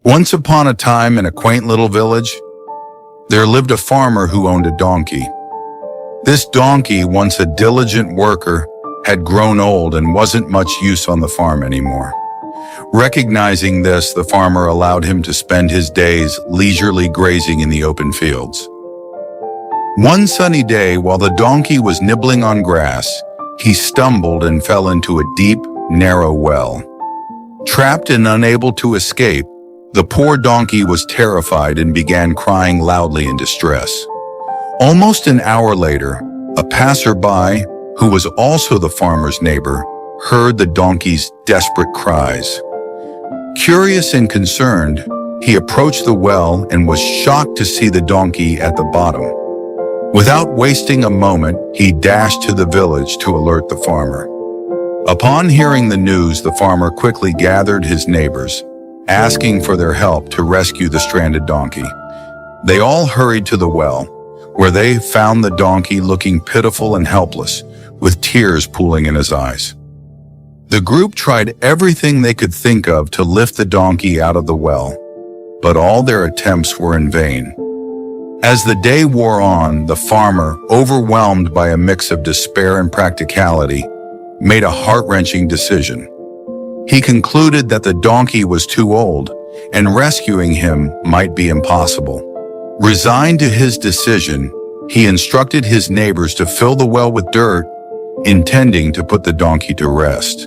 Once upon a time in a quaint little village, there lived a farmer who owned a donkey. This donkey, once a diligent worker, had grown old and wasn't much use on the farm anymore. Recognizing this, the farmer allowed him to spend his days leisurely grazing in the open fields. One sunny day, while the donkey was nibbling on grass, he stumbled and fell into a deep, narrow well. Trapped and unable to escape, the poor donkey was terrified and began crying loudly in distress. Almost an hour later, a passerby, who was also the farmer's neighbor, heard the donkey's desperate cries. Curious and concerned, he approached the well and was shocked to see the donkey at the bottom. Without wasting a moment, he dashed to the village to alert the farmer. Upon hearing the news, the farmer quickly gathered his neighbors, asking for their help to rescue the stranded donkey. They all hurried to the well, where they found the donkey looking pitiful and helpless, with tears pooling in his eyes. The group tried everything they could think of to lift the donkey out of the well, but all their attempts were in vain. As the day wore on, the farmer, overwhelmed by a mix of despair and practicality, made a heart-wrenching decision. He concluded that the donkey was too old, and rescuing him might be impossible. Resigned to his decision, he instructed his neighbors to fill the well with dirt, intending to put the donkey to rest.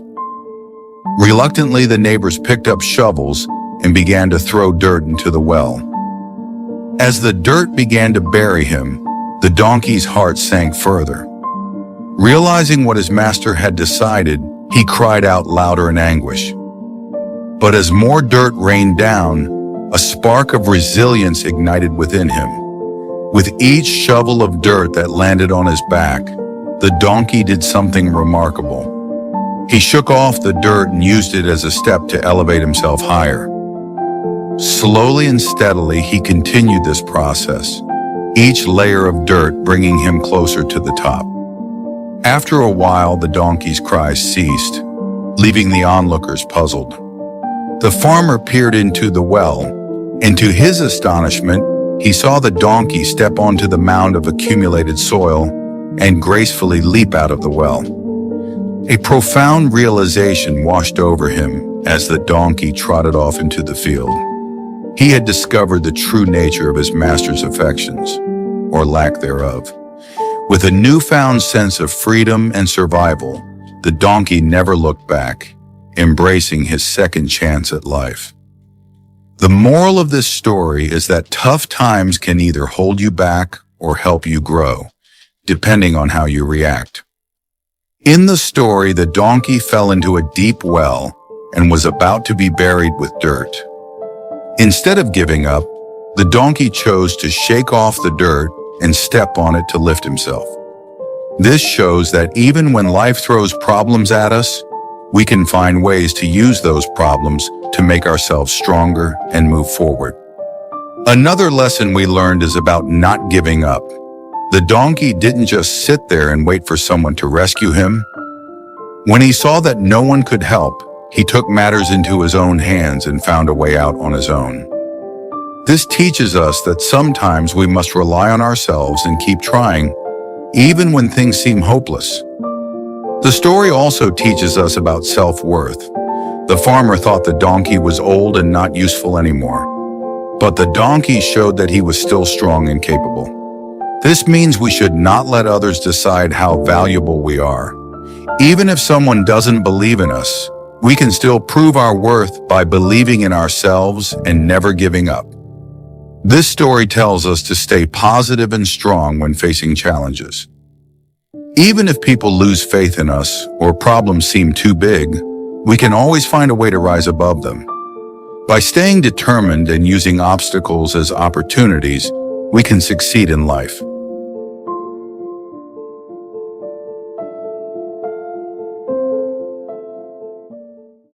Reluctantly, the neighbors picked up shovels and began to throw dirt into the well. As the dirt began to bury him, the donkey's heart sank further. Realizing what his master had decided, he cried out louder in anguish. But as more dirt rained down, a spark of resilience ignited within him. With each shovel of dirt that landed on his back, the donkey did something remarkable. He shook off the dirt and used it as a step to elevate himself higher. Slowly and steadily, he continued this process, each layer of dirt bringing him closer to the top. After a while, the donkey's cries ceased, leaving the onlookers puzzled. The farmer peered into the well, and to his astonishment, he saw the donkey step onto the mound of accumulated soil and gracefully leap out of the well. A profound realization washed over him as the donkey trotted off into the field. He had discovered the true nature of his master's affections, or lack thereof. With a newfound sense of freedom and survival, the donkey never looked back, embracing his second chance at life. The moral of this story is that tough times can either hold you back or help you grow, depending on how you react. In the story, the donkey fell into a deep well and was about to be buried with dirt. Instead of giving up, the donkey chose to shake off the dirt and step on it to lift himself. This shows that even when life throws problems at us, we can find ways to use those problems to make ourselves stronger and move forward. Another lesson we learned is about not giving up. The donkey didn't just sit there and wait for someone to rescue him. When he saw that no one could help, he took matters into his own hands and found a way out on his own. This teaches us that sometimes we must rely on ourselves and keep trying, even when things seem hopeless. The story also teaches us about self-worth. The farmer thought the donkey was old and not useful anymore, but the donkey showed that he was still strong and capable. This means we should not let others decide how valuable we are. Even if someone doesn't believe in us, we can still prove our worth by believing in ourselves and never giving up. This story tells us to stay positive and strong when facing challenges. Even if people lose faith in us or problems seem too big, we can always find a way to rise above them. By staying determined and using obstacles as opportunities, we can succeed in life.